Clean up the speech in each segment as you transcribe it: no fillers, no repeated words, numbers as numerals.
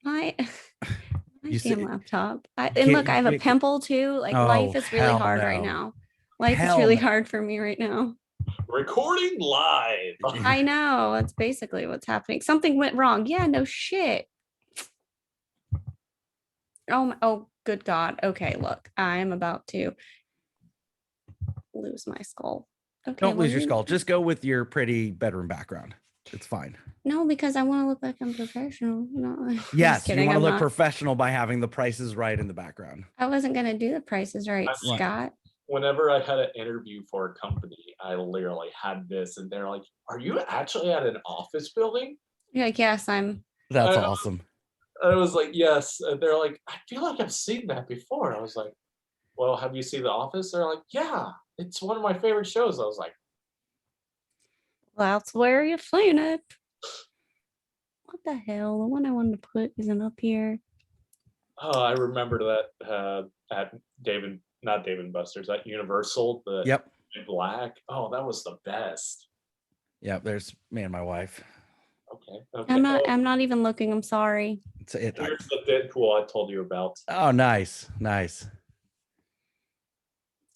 My You damn see, laptop. you And can't, look, I have a you can't- pimple too. Like oh, life is really hell hard right no. now. Life is Hell really no. hard for me right now. Recording live. I know. That's basically what's happening. Something went wrong. Yeah, no shit. Oh, good God. Okay, look, I am about to lose my skull. Okay, Don't lose your well, skull. Just go with your pretty bedroom background. It's fine. No, because I want to look like I'm professional. No, I'm just Yes, you kidding. want to I'm look not. professional by having the prices right in the background. I wasn't gonna do the prices right, I mean, Scott. Whenever I had an interview for a company, I literally had this, and they're like, "Are you actually at an office building?" You're like, yes, I'm. That's I, awesome. I was like, "Yes." And they're like, "I feel like I've seen that before." I was like, "Well, have you seen The Office?" They're like, "Yeah, it's one of my favorite shows." I was like, That's where you've seen it. What the hell? The one I wanted to put isn't up here. "Oh, I remember that at not Dave and Buster's, at Universal, the Yep. Black. Oh, that was the best." Yep. There's me and my wife. Okay. Okay. I'm not. I'm not even looking. I'm sorry. Here's the Deadpool I told you about. Oh, nice. Nice.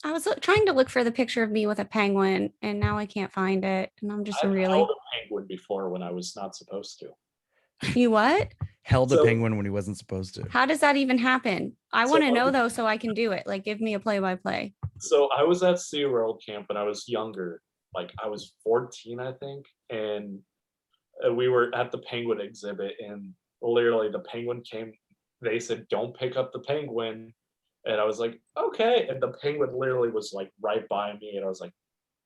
I was trying to look for the picture of me with a penguin, and now I can't find it. And I'm just I've really. held a penguin before when I was not supposed to. You what? Held a So- penguin when he wasn't supposed to. How does that even happen? I So- want to know though, so I can do it. Like, give me a play-by-play. So I was at SeaWorld camp when I was younger. Like I was 14, I think, and we were at the penguin exhibit, and literally the penguin came. They said, "Don't pick up the penguin," and I was like, "Okay." And the penguin literally was like right by me, and I was like,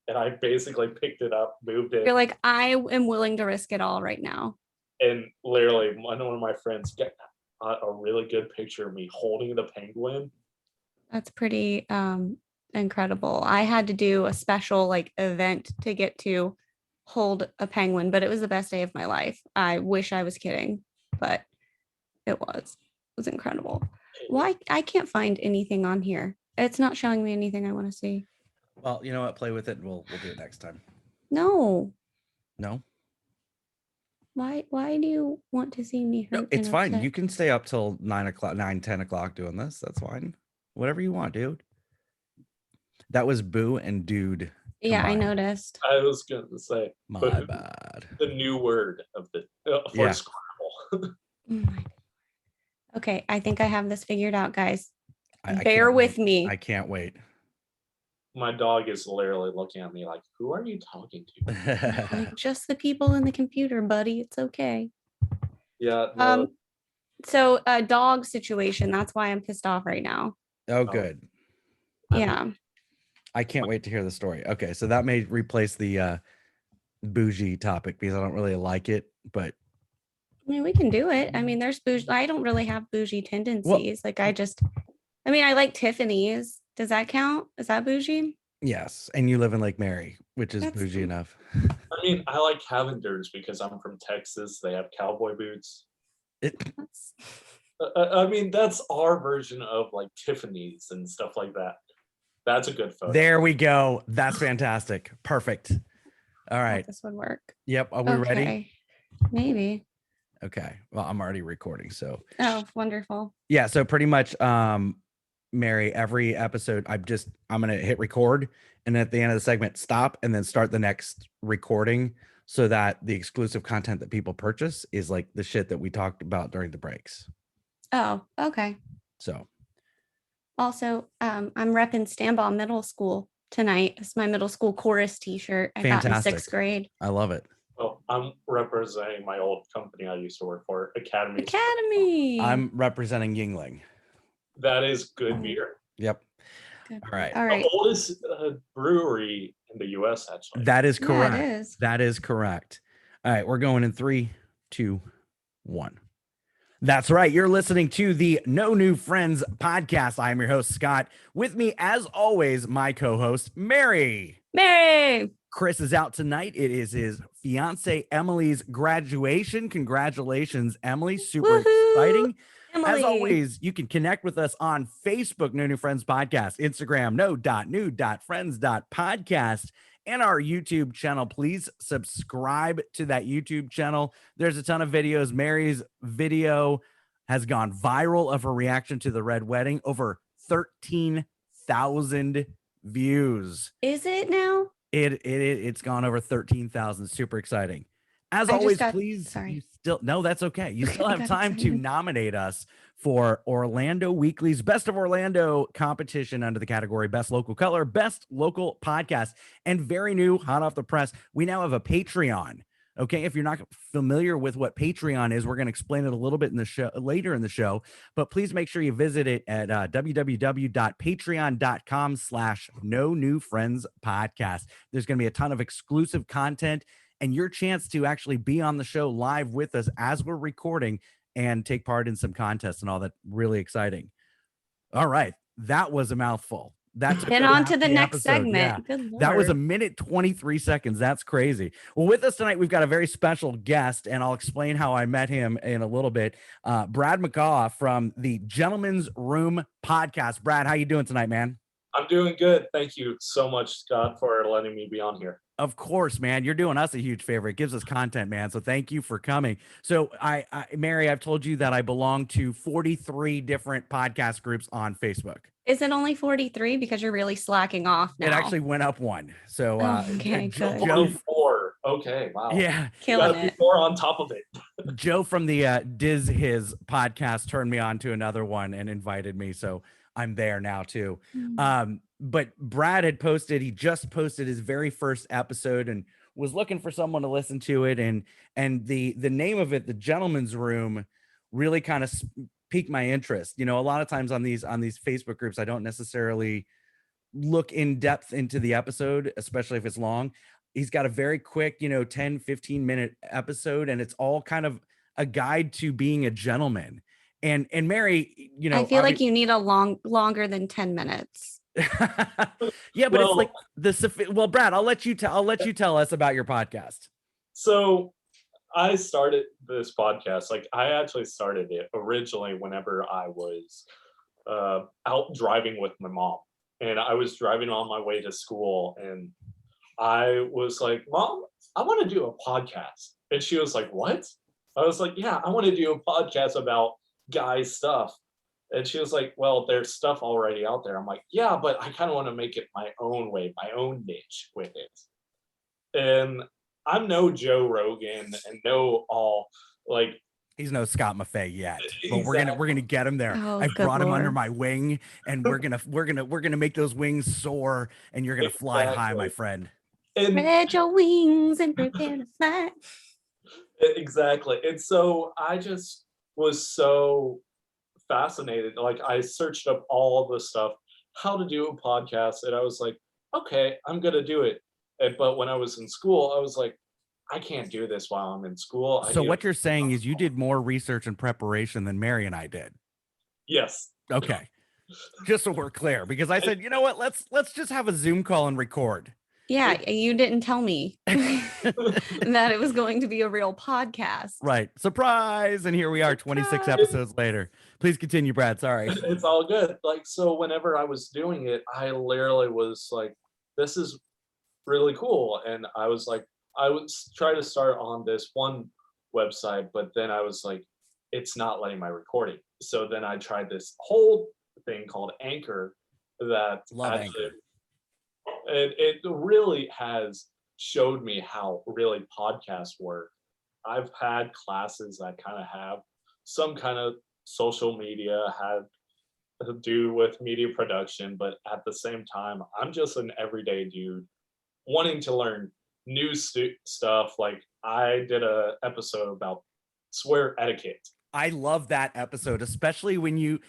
and I basically picked it up, moved it, You're like, I am willing to risk it all right now. and literally one of my friends got a really good picture of me holding the penguin. That's pretty incredible. I had to do a special like event to get to hold a penguin, but it was the best day of my life. I wish I was kidding, but it was. It was incredible. Why I can't find anything on here. It's not showing me anything I want to see. Well, you know what? Play with it. And we'll do it next time. No. No, Why do you want to see me hurt? no, it's and fine. upset? You can stay up till 10 o'clock doing this. That's fine. Whatever you want, dude. That was Boo and Dude. Yeah, I combined. noticed. I was gonna say My but bad. the new word of the for Yeah. Scrabble. Oh my God. Okay, I think I have this figured out, guys. I Bear can't with wait. me. I can't wait. My dog is literally looking at me like, "Who are you talking to?" Like just the people in the computer, buddy. It's okay. Yeah. No, So a dog situation. That's why I'm pissed off right now. Oh, good. Yeah. I can't wait to hear the story. Okay, so that may replace the bougie topic because I don't really like it, but I mean, we can do it. I mean, there's bougie. I don't really have bougie tendencies. Like I mean, I like Tiffany's. Does that count? Is that bougie? yes, and you live in Lake Mary, which is That's- bougie enough. I mean, I like Cavender's because I'm from Texas. They have cowboy boots. That's- I mean, that's our version of like Tiffany's and stuff like that. That's a good photo. There we go. That's fantastic. Perfect. All I thought right. this would work. Yep. Are we ready? Okay. Maybe. Okay. Well, I'm already recording. So Oh, wonderful. yeah. So pretty much, Mary, every episode, I'm gonna hit record, and at the end of the segment, stop, and then start the next recording, so that the exclusive content that people purchase is like the shit that we talked about during the breaks. Oh, okay. So Also, I'm repping Stanbaugh Middle School tonight. It's my middle school chorus T-shirt I got in Fantastic. 6th grade. I love it. Well, I'm representing my old company I used to work for, Academy. Academy. I'm representing Yingling. That is good beer. Yep. Good. All right. All right. The oldest brewery in the U.S. actually. That is Yeah, correct. it is. That is correct. All right, we're going in 3, 2, 1. That's right. You're listening to the No New Friends podcast. I am your host, Scott. With me, as always, my co-host, Mary. Mary. Chris is out tonight. It is his fiance Emily's graduation. Congratulations, Emily. Super Woohoo! exciting. Emily. As always, you can connect with us on Facebook, No New Friends Podcast, Instagram, no.new.friends.podcast, and our YouTube channel. Please subscribe to that YouTube channel. There's a ton of videos. Mary's video has gone viral of her reaction to the red wedding, over 13,000 views. Is it now? It's gone over 13,000. Super exciting. As I just always, got- please, sorry. you still, no, that's okay. You still I have got time to excited. nominate us for Orlando Weekly's Best of Orlando competition under the category Best Local Color, Best Local Podcast, and very new, hot off the press, we now have a Patreon. Okay, if you're not familiar with what Patreon is, we're going to explain it a little bit in the show later in the show, but please make sure you visit it at www.patreon.com/no new friends podcast. There's going to be a ton of exclusive content and your chance to actually be on the show live with us as we're recording and take part in some contests and all that. Really exciting. All right, that was a mouthful. That's Then on to the next segment. Yeah. Good That was a Lord. minute 23 seconds. That's crazy. Well, with us tonight, we've got a very special guest, and I'll explain how I met him in a little bit. Brad Mcgaw from the Gentleman's Room podcast. Brad, how you doing tonight, man? I'm doing good. Thank you so much, Scott, for letting me be on here. Of course, man. You're doing us a huge favor. It gives us content, man. So thank you for coming. So Mary, I've told you that I belong to 43 different podcast groups on Facebook. Is it only 43? Because you're really slacking off now. It actually went up one. So okay, good. Joe, 4. Okay, wow. yeah, Killing Gotta be it. 4 on top of it. Joe from the Diz His podcast turned me on to another one and invited me. So I'm there now too. But Brad had posted, he just posted his very first episode and was looking for someone to listen to it. And the name of it, The Gentleman's Room, really kind of piqued my interest. You know, a lot of times on these Facebook groups, I don't necessarily look in depth into the episode, especially if it's long. He's got a very quick, 10, 15 minute episode, and it's all kind of a guide to being a gentleman. And Mary, I feel like you need a longer than 10 minutes. Yeah, but it's like well, Brad, I'll let you tell us about your podcast. So I started this podcast, like I actually started it originally whenever I was out driving with my mom, and I was driving on my way to school, and I was like, Mom, I want to do a podcast. And she was like, what? I was like, yeah, I want to do a podcast about guy stuff. And she was like, well, there's stuff already out there. I'm like, yeah, but I kind of want to make it my own way, my own niche with it. And I'm no Joe Rogan and no all like he's no Scott Maffei yet, but Exactly. we're gonna get him there. Oh, I've good brought him under Lord. my wing, and we're gonna make those wings soar, and you're gonna fly high, my Exactly. friend. And Spread your wings and prepare to fly. exactly. And so I just was so fascinated. Like I searched up all the stuff, how to do a podcast, and I was like, okay, I'm gonna do it. But when I was in school, I was like, I can't do this while I'm in school. So what you're saying is you did more research and preparation than Mary and I did. Yes. Okay. Just so we're clear, because I said, you know what, let's just have a Zoom call and record. Yeah, you didn't tell me that it was going to be a real podcast. Right. Surprise. And here we are 26 Surprise. episodes later. Please continue, Brad. Sorry. It's all good. Like, so whenever I was doing it, I literally was like, this is really cool. And I was like, I would try to start on this one website, but then I was like, it's not letting my recording. So then I tried this whole thing called Anchor that Love Anchor. It really has showed me how really podcasts work. I've had classes that kind of have some kind of social media, had to do with media production, but at the same time, I'm just an everyday dude wanting to learn new stuff. Like I did a episode about swear etiquette. I love that episode, especially when you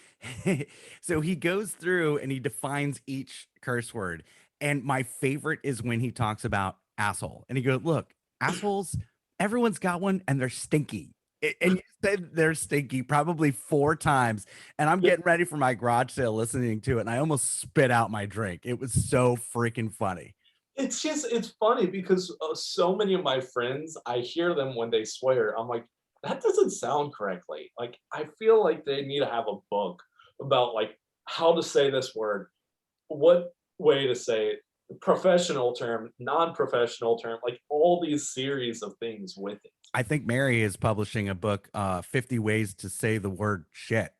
so he goes through and he defines each curse word. And my favorite is when he talks about asshole. And he goes, look, assholes, everyone's got one and they're stinky. And you said they're stinky probably 4 times. And I'm getting ready for my garage sale listening to it. And I almost spit out my drink. It was so freaking funny. It's funny because so many of my friends, I hear them when they swear. I'm like, that doesn't sound correctly. Like, I feel like they need to have a book about like how to say this word, what way to say it, professional term, non-professional term, like all these series of things with it. I think Mary is publishing a book, 50 Ways to Say the Word Shit.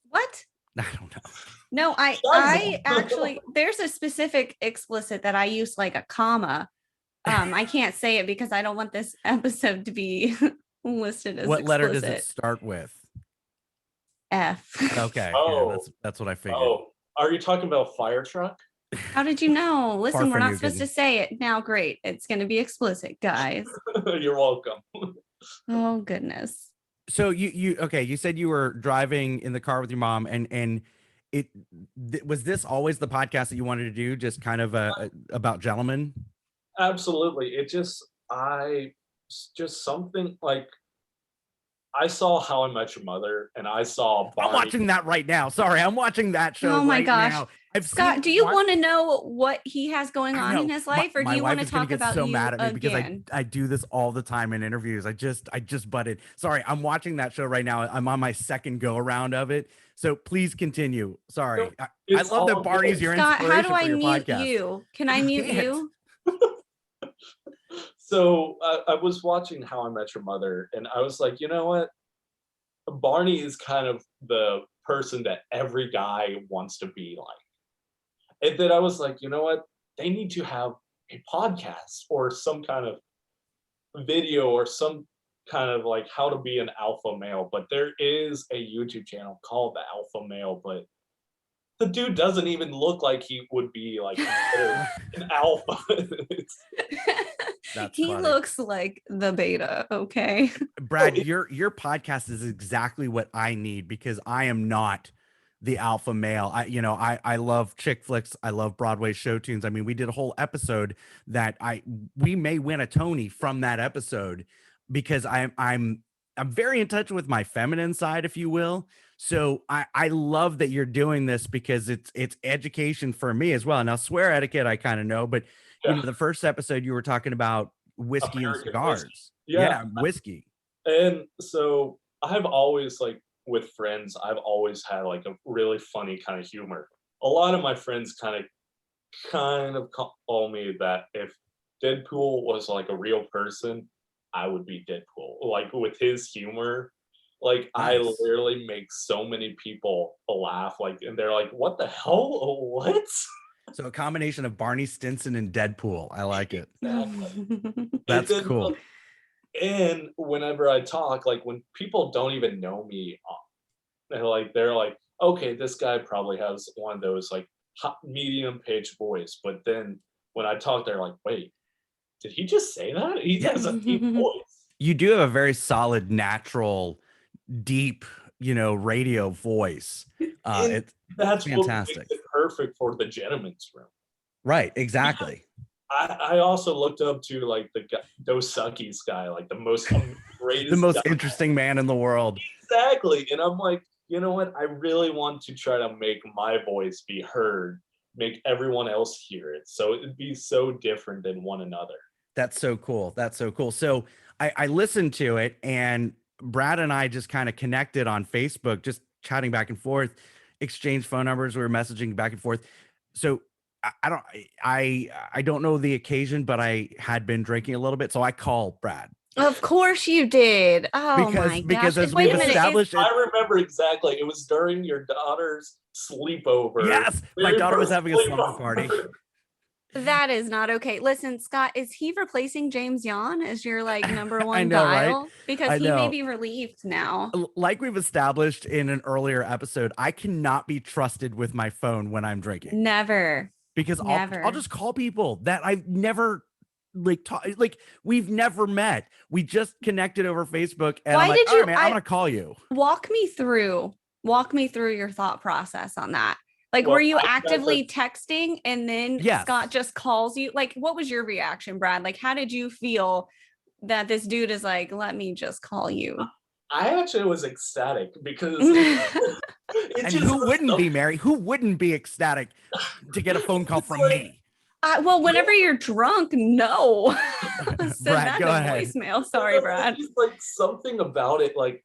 What? I don't know. No, I actually, there's a specific explicit that I use like a comma. I can't say it because I don't want this episode to be listed as What letter does it explicit. start with? F. Okay, yeah, Oh, that's what I figured. oh, are you talking about fire truck? How did you know? Listen, we're not supposed to Farfanugan. say it now. Great. It's going to be explicit, guys. You're welcome. Oh, goodness. So you said you were driving in the car with your mom, and was this always the podcast that you wanted to do, just kind of about gentlemen? Absolutely. Just something like I saw How I Met Your Mother, and I saw I'm Barney. watching that right now. Sorry, I'm watching that show Oh my right gosh. now. I've Scott, seen do you one- want to know what he has going I on know. in his life, or do My you wife want to is gonna talk get about so you mad at me because again? I do this all the time in interviews. I just butted. Sorry, I'm watching that show right now. I'm on my second go around of it. So please continue. Sorry. I It's love that all Barney's good. your Scott, how inspiration do I for your mute podcast. you? Can I mute can't. you? So I was watching How I Met Your Mother, and I was like, you know what? Barney is kind of the person that every guy wants to be like. And then I was like, you know what? They need to have a podcast or some kind of video or some kind of like how to be an alpha male. But there is a YouTube channel called The Alpha Male, but the dude doesn't even look like he would be like considered an alpha. That's He funny. looks like the beta. Okay. Brad, your podcast is exactly what I need because I am not the alpha male. I love chick flicks. I love Broadway show tunes. I mean, we did a whole episode that we may win a Tony from that episode because I'm very in touch with my feminine side, if you will. So I love that you're doing this because it's education for me as well. Now, Swear Etiquette, I kind of know, but Yeah. the first episode you were talking about whiskey and American cigars. whiskey. Yeah. Whiskey. And so I've always like with friends, I've always had like a really funny kind of humor. A lot of my friends kind of call me that if Deadpool was like a real person, I would be Deadpool. Like with his humor, like I Nice. literally make so many people laugh. Like, and they're like, "What the hell? What?" So a combination of Barney Stinson and Deadpool. I like it. Exactly. That's then, cool. And whenever I talk, like when people don't even know me, they're like, okay, this guy probably has one of those like medium pitch voice. But then when I talk, they're like, wait, did he just say that? He has a deep voice. You do have a very solid, natural, deep, radio voice. It's That's what fantastic. makes it perfect for the gentleman's room. Right, exactly. I also looked up to like the Dos Suckies guy, like the most greatest, The most guy. interesting man in the world. Exactly. And I'm like, you know what? I really want to try to make my voice be heard, make everyone else hear it. So it'd be so different than one another. That's so cool. That's so cool. So I listened to it, and Brad and I just kind of connected on Facebook, just chatting back and forth, exchanged phone numbers. We were messaging back and forth. So I don't know the occasion, but I had been drinking a little bit. So I called Brad. Of course you did. Oh my Because gosh. as Wait we've a minute. established, I remember exactly. It was during your daughter's sleepover. yes, my daughter was having a slumber party. That is not okay. Listen, Scott, is he replacing James Yan as your like number one know, right? dial? Because I he may know. be relieved now. Like we've established in an earlier episode, I cannot be trusted with my phone when I'm drinking. Never. Because Never. I'll just call people that I've never we've never met. We just connected over Facebook, and Why I'm like, did all right, you- man, I'm gonna call you. Walk me through your thought process on that. Like, Well, were you I actively texting and then Yes. Scott just calls you? Like, what was your reaction, Brad? Like, how did you feel that this dude is like, let me just call you? I actually was ecstatic because And who wouldn't be, Mary? Who wouldn't be ecstatic to get a phone call from me? Well, whenever you're drunk, no. Send Brad, that go to ahead. voicemail. Sorry, Brad. Just like something about it, like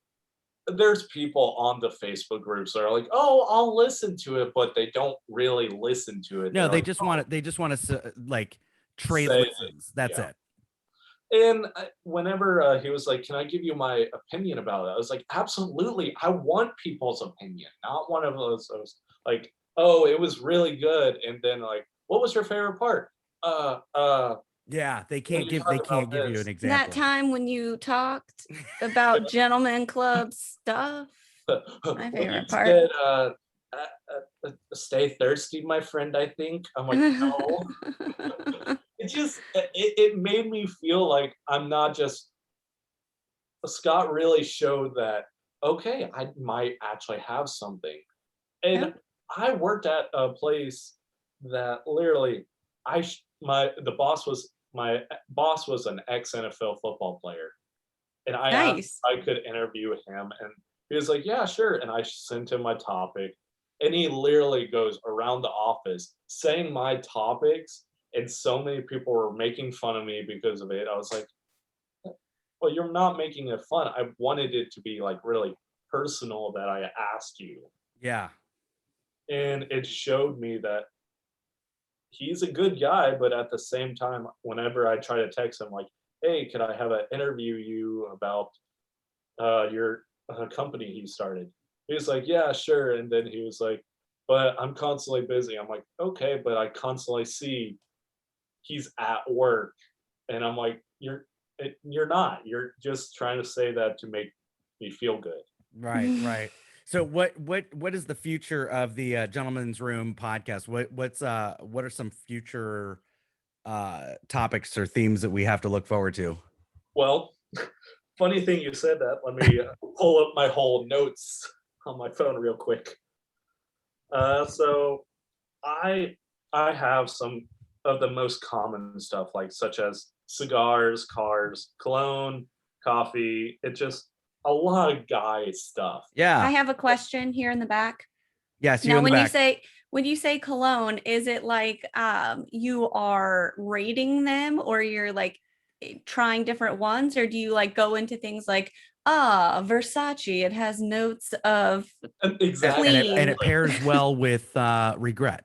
there's people on the Facebook groups that are like, oh, I'll listen to it, but they don't really listen to it. No, They're they like, just want to. They just want to like trade say listens. That's yeah. it. And whenever he was like, can I give you my opinion about it? I was like, absolutely. I want people's opinion, not one of those like, oh, it was really good. And then like, what was your favorite part? Yeah, they when can't you give. talk They can't about give you this. an That example. time when you talked about gentleman club stuff. My When you favorite part. said, stay thirsty, my friend, I think. I'm like, no. It made me feel like I'm not just Scott really showed that, okay, I might actually have something. And Yep. I worked at a place that literally my boss was an ex NFL football player. And I asked Nice. if I could interview him, and he was like, yeah, sure. And I sent him my topic. And he literally goes around the office saying my topics, and so many people were making fun of me because of it. I was like, well, you're not making it fun. I wanted it to be like really personal that I asked you. Yeah. And it showed me that he's a good guy, but at the same time, whenever I try to text him, like, hey, can I have an interview you about your company he started? He was like, yeah, sure. And then he was like, but I'm constantly busy. I'm like, okay, but I constantly see he's at work. And I'm like, you're not. You're just trying to say that to make me feel good. Right. Right. So what is the future of the Gentleman's Room podcast? What are some future topics or themes that we have to look forward to? Well, funny thing you said that. Let me pull up my whole notes on my phone real quick. So I have some of the most common stuff, like such as cigars, cars, cologne, coffee. It just a lot of guy stuff. I Yeah. have a question here in the back. Yes, you Now, in the back. when you say cologne, is it like you are rating them, or you're like trying different ones, or do you like go into things like Versace, it has notes of Exactly. clean. And it pairs well with regret.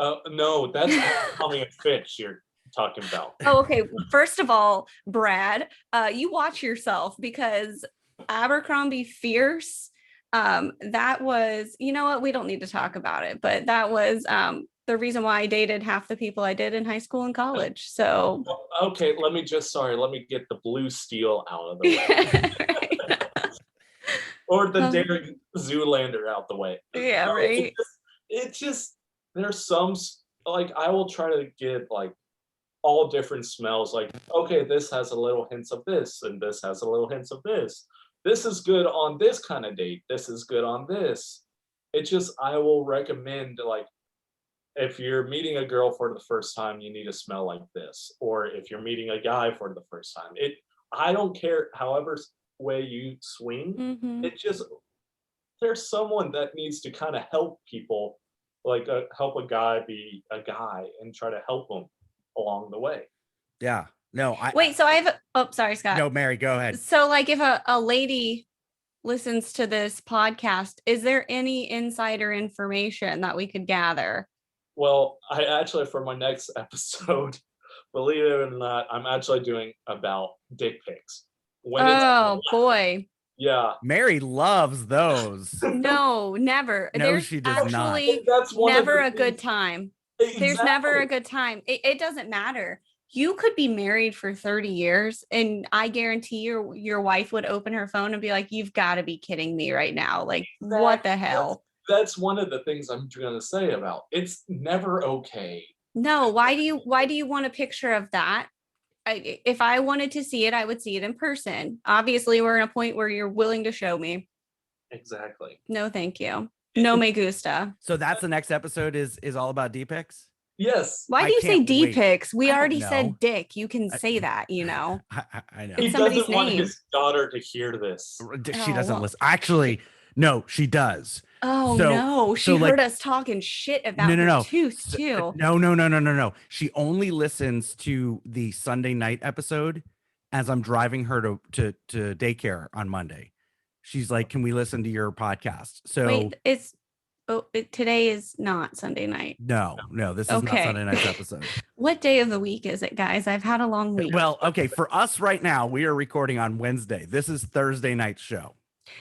No, that's Abercrombie and Fitch you're talking about. Oh, okay. First of all, Brad, you watch yourself, because Abercrombie Fierce, that was, you know what, we don't need to talk about it, but that was the reason why I dated half the people I did in high school and college. So Okay, let me get the blue steel out of the way. Or the Derek Zoolander out the way. Yeah, No, right. it just there's some like I will try to get like all different smells. Like, okay, this has a little hints of this, and this has a little hints of this. This is good on this kind of date. This is good on this. It just I will recommend like if you're meeting a girl for the first time, you need to smell like this. Or if you're meeting a guy for the first time, I don't care however way you swing. Mhm. It just there's someone that needs to kind of help people, like help a guy be a guy and try to help them along the way. Yeah. No, Wait, so I have oh, sorry, Scott. No, Mary, go ahead. So like if a lady listens to this podcast, is there any insider information that we could gather? Well, I actually, for my next episode, believe it or not, I'm actually doing about dick pics. Oh boy. Yeah. Mary loves those. No, never. No, There's she does not. actually That's one of never the a good things. time. Exactly. There's never a good time. It doesn't matter. You could be married for 30 years, and I guarantee your wife would open her phone and be like, you've got to be kidding me right now. Like, what the hell? That's one of the things I'm going to say about it's never okay. No, why do you want a picture of that? If I wanted to see it, I would see it in person. Obviously, we're in a point where you're willing to show me. Exactly. No, thank you. No me gusta. So that's the next episode is all about D-pics? Yes. Why I do you say can't wait. D-pics? We I don't already know. said dick. You can say that, you know. I know. He It's somebody's doesn't want name. his daughter to hear this. She Oh, doesn't well. listen. Actually, no, she does. Oh So- no, she so, like- heard us talking shit about her tooth too. No. She only listens to the Sunday night episode as I'm driving her to daycare on Monday. she's like, can we listen to your podcast? So Wait, today is not Sunday night. no, this is not Okay. Sunday night's episode. What day of the week is it, guys? I've had a long week. Well, okay, for us right now, we are recording on Wednesday. This is Thursday night's show.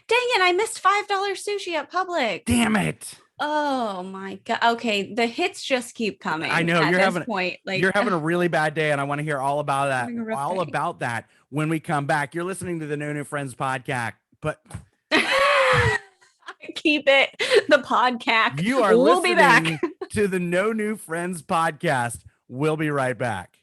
Dang it, I missed $5 sushi at Publix. Damn it. Oh my god. Okay, the hits just keep coming. I know, at you're this having- point. Like You're having a really bad day, and I want to hear all about that. Having a rough All day. about that when we come back. You're listening to the No New Friends podcast, but keep it the podcast. you are We'll be back. listening to the No New Friends podcast. We'll be right back.